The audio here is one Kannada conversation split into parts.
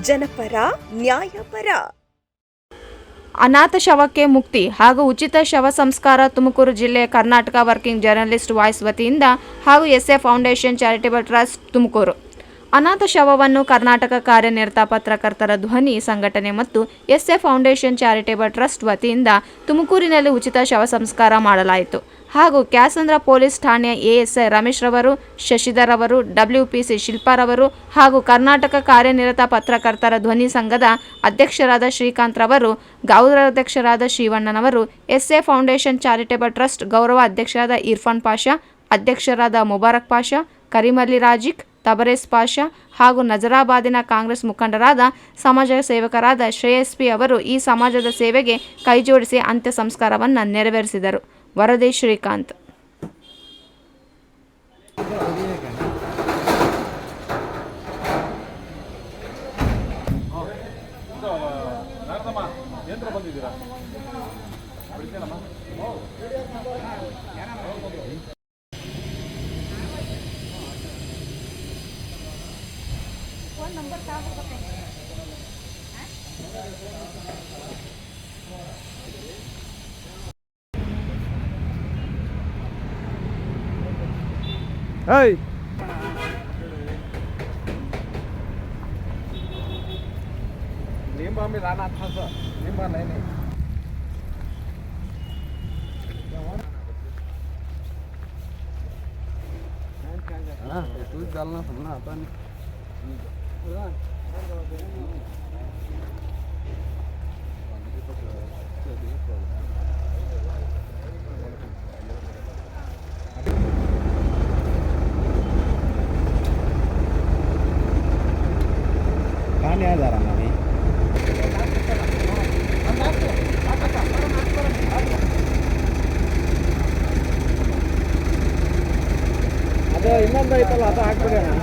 ಜನಪರ ನ್ಯಾಯಪರ. ಅನಾಥ ಶವಕ್ಕೆ ಮುಕ್ತಿ ಹಾಗೂ ಉಚಿತ ಶವ ಸಂಸ್ಕಾರ ತುಮಕೂರು ಜಿಲ್ಲೆ ಕರ್ನಾಟಕ ವರ್ಕಿಂಗ್ ಜರ್ನಲಿಸ್ಟ್ ವಾಯ್ಸ್ ವತಿಯಿಂದ ಹಾಗೂ S A foundation charitable trust Tumakuru. ಅನಾಥ ಶವವನ್ನು ಕರ್ನಾಟಕ ಕಾರ್ಯನಿರತ ಪತ್ರಕರ್ತರ ಧ್ವನಿ ಸಂಘಟನೆ ಮತ್ತು ಎಸ್ಎ ಫೌಂಡೇಶನ್ ಚಾರಿಟೇಬಲ್ ಟ್ರಸ್ಟ್ ವತಿಯಿಂದ ತುಮಕೂರಿನಲ್ಲಿ ಉಚಿತ ಶವ ಸಂಸ್ಕಾರ ಮಾಡಲಾಯಿತು. ಹಾಗೂ ಕ್ಯಾಸಂದ್ರ ಪೊಲೀಸ್ ಠಾಣೆಯ ಎಎಸ್ಐ ರಮೇಶ್ ರವರು, ಶಶಿಧರ್ ಅವರು, WPC ಶಿಲ್ಪಾರವರು ಹಾಗೂ ಕರ್ನಾಟಕ ಕಾರ್ಯನಿರತ ಪತ್ರಕರ್ತರ ಧ್ವನಿ ಸಂಘದ ಅಧ್ಯಕ್ಷರಾದ ಶ್ರೀಕಾಂತ್ ರವರು, ಗೌರವಾಧ್ಯಕ್ಷರಾದ ಶ್ರೀವಣ್ಣನವರು, ಎಸ್ಎ ಫೌಂಡೇಶನ್ ಚಾರಿಟೇಬಲ್ ಟ್ರಸ್ಟ್ ಗೌರವ ಅಧ್ಯಕ್ಷರಾದ ಇರ್ಫಾನ್ ಪಾಷಾ, ಅಧ್ಯಕ್ಷರಾದ ಮುಬಾರಕ್ ಪಾಷಾ, ಕರೀಮಲಿ ರಾಜಿಕ್, ತಬರೇಸ್ ಪಾಷಾ ಹಾಗೂ ನಜರಾಬಾದಿನ ಕಾಂಗ್ರೆಸ್ ಮುಖಂಡರಾದ ಸಮಾಜ ಸೇವಕರಾದ ಶ್ರೇಯಸ್ಪಿ ಅವರು ಈ ಸಮಾಜದ ಸೇವೆಗೆ ಕೈಜೋಡಿಸಿ ಅಂತ್ಯ ಸಂಸ್ಕಾರವನ್ನು ನೆರವೇರಿಸಿದರು. ವರದಿ Srikanth. Hey. Limbah mi lana thasa, limbah nahi nahi. हाँ, दूध डालना समझना आता नहीं. कहाँ जा रहा है ಅದು ಇನ್ನೊಂದು ಐತಲ್ಲ ಅದು ಹಾಕ್ಬಿಡಿ ಅಣ್ಣ.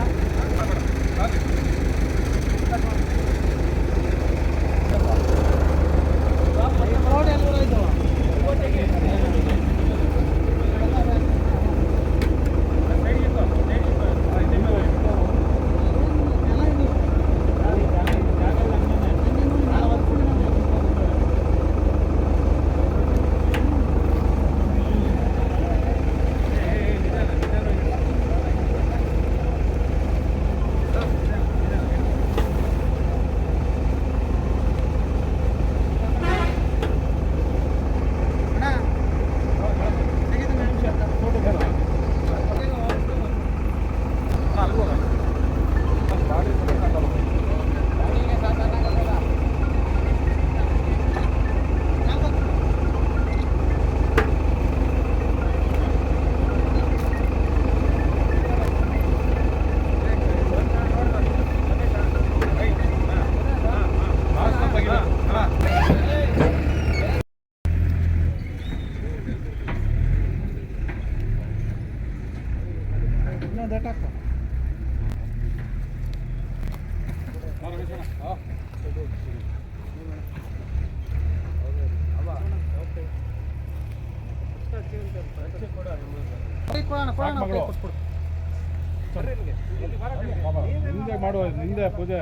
ನಿಂದೆ ಮಾಡುವ ನಿಂದೆ ಪೂಜೆ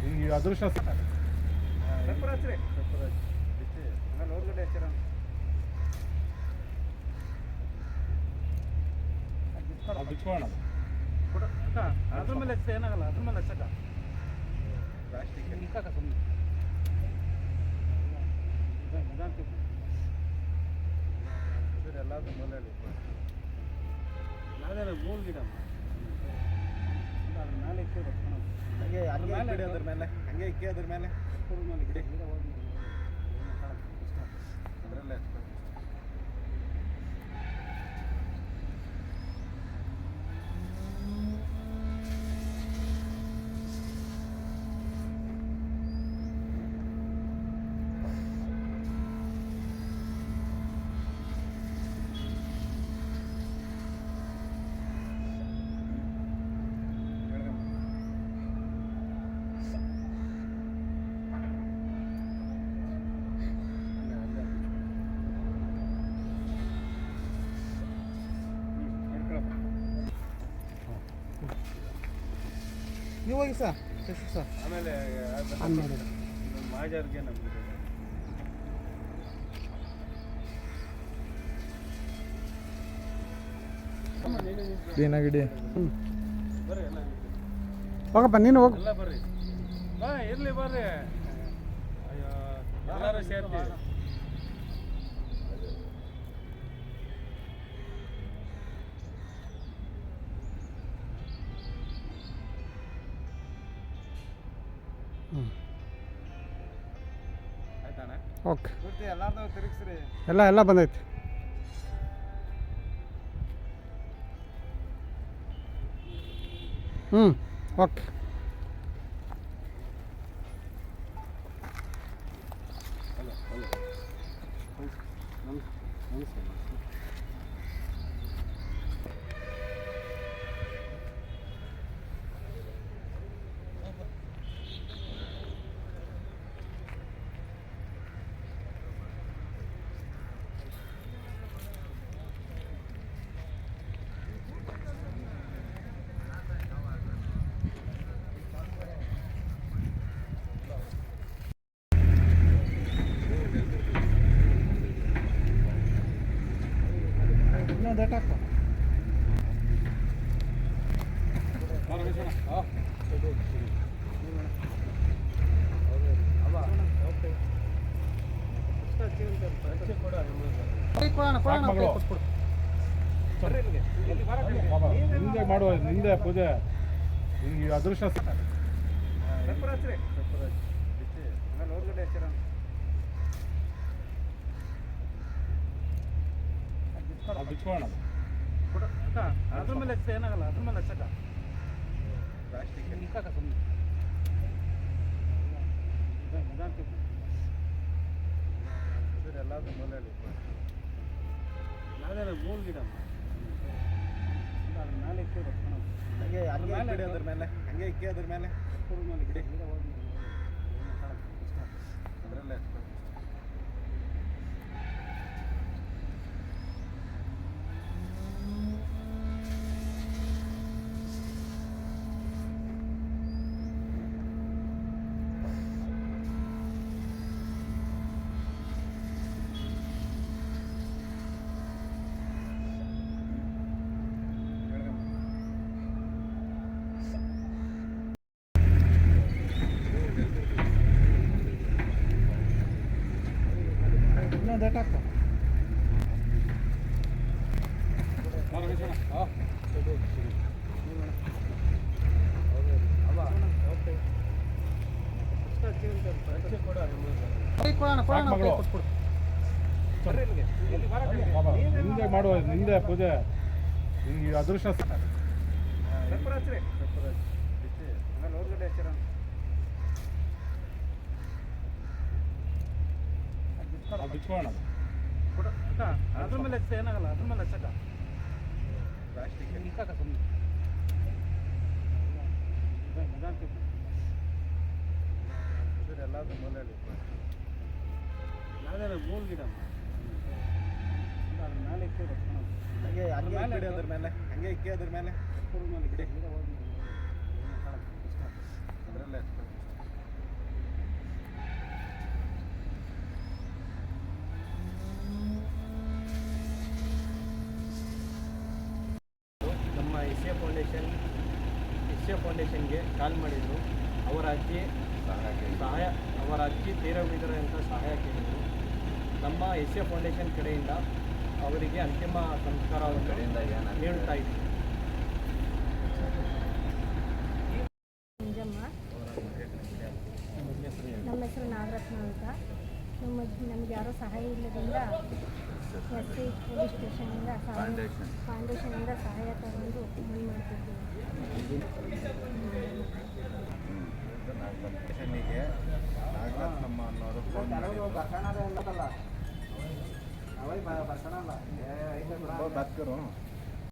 ಈ ಅದೃಷ್ಟ ಅದ್ರ ಮೇಲೆ ಏನಾಗಲ್ಲ, ಅದ್ರ ಮೇಲೆ ಹಚ್ಚಕ ಪ್ಲಾಸ್ಟಿಕ್ ಎಲ್ಲಾದ್ರೂ ಮೇಲೆ ಯಾವುದೇ ಮೂಲ ಗಿಡ ಅದ್ರ ಮೇಲೆ ಇಕ್ಕಿ ಹಂಗೆ ಹಂಗೆ ಅದ್ರ ಮೇಲೆ ಹಂಗೆ ಇಕ್ಕಿ ಅದ್ರ ಮೇಲೆ ಗಿಡ ಅದರಲ್ಲೇ ನೀವು ಹೋಗಿ ಸರ್. ಆಮೇಲೆ ಮಾಜಾರ್ಗೆ ನಮ್ಗೆ ಕ್ಲೀನಾಗಿಡಿ. ಬರ್ರಿ ಎಲ್ಲ ಹೋಗಪ್ಪ ನೀನು ಹೋಗು. ಎಲ್ಲ ಬರ್ರಿ ಬಾ ಇರ್ಲಿ ಬರ್ರಿ. ಅಯ್ಯೋ ಎಲ್ಲರೂ ಸೇರ್ತೀವಿ. ಆಯ್ತಾನ ಓಕೆ. ಪೂರ್ತಿ ಎಲ್ಲಾರ್ದು ತಿರುಗಿಸ್ರಿ. ಎಲ್ಲ ಬಂದೈತಿ. ಓಕೆ. ನಿಂದೆ ಮಾಡುವ ನಿಂದೆ ಪೂಜೆ ಈ ಅದೃಷ್ಟ ಬಿಚ್ಕೋಣ ಅದ್ರ ಮೇಲೆ ಏನಾಗಲ್ಲ. ಅದ್ರ ಮೇಲೆ ಹಚ್ಚಕ ಪ್ಲಾಸ್ಟಿಕ್ ಸುಮ್ಮನೆ ಎಲ್ಲಾದ್ರೂ ಮೂಲೆಯಲ್ಲಿ ಯಾವುದೇ ಮೂಲ ಗಿಡ ಅದ್ರ ಮೇಲೆ ಇಕ್ಕಿ ಹಂಗೆ ಹಂಗೆ ಇಡಿ ಅದ್ರ ಮೇಲೆ ಹಂಗೆ ಇಕ್ಕಿ ಅದ್ರ ಮೇಲೆ ಮೇಲೆ ಗಿಡ ಅದರಲ್ಲೇ ನಿಂದೆ ಮಾಡುವ ನಿಂದೆ ಪೂಜೆ ಈ ಅದೃಷ್ಟ ಬಿಚ್ಕೋಣ ಅದ್ರ ಮೇಲೆ ಏನಾಗಲ್ಲ. ಅದ್ರ ಮೇಲೆ ಹಚ್ಚಕ ಪ್ಲಾಸ್ಟಿಕ್ ಸುಮ್ಮನೆ ಎಲ್ಲಾದ್ರೂ ಮೂಲೆಯಲ್ಲಿ ಯಾವುದೇ ಮೂಲ ಗಿಡ ಅದ್ರ ಮೇಲೆ ಇಕ್ಕಿ ಹಂಗೆ ಹಂಗೆ ಇಡಿ ಅದ್ರ ಮೇಲೆ ಹಂಗೆ ಇಕ್ಕಿ ಅದ್ರ ಮೇಲೆ ಮೇಲೆ ಗಿಡ ಅದರಲ್ಲೇ ನಮ್ಮ ಎಸ್ ಎ ಫೌಂಡೇಶನ್ಗೆ ಕಾಲ್ ಮಾಡಿದ್ರು. ಅವರ ಅಜ್ಜಿ ತೀರೋಗಿದ್ದಾರೆ ಅಂತ ಸಹಾಯ ಕೇಳಿದರು. ನಮ್ಮ ಎಸ್ ಎ ಫೌಂಡೇಶನ್ ಕಡೆಯಿಂದ ಅವರಿಗೆ ಅಂತಿಮ ಸಂಸ್ಕಾರವನ್ನು ನೀಡುತ್ತಾ ಇದ್ದೀವಿ. ನಮ್ಮ ಹೆಸರು ನಾಗರತ್ನ ಅಂತ. ನಮಗೆ ಯಾರೋ ಸಹಾಯ ಇಲ್ಲದಿಂದ ಎಸ್ ಐ ಪೊಲೀಸ್ ಸ್ಟೇಷನಿಂದ ಫೌಂಡೇಶನಿಂದ ಸಹಾಯ ತಗೊಂಡು ಮಣ್ಣು ಮಾಡ್ತಿದ್ದೀವಿ. ಸ್ಟೇಷನ್ನಿಗೆ ನಾಗರತ್ನಮ್ಮ ಅನ್ನೋರು ಫೋನ್ ಮಾಡಿದ್ರು.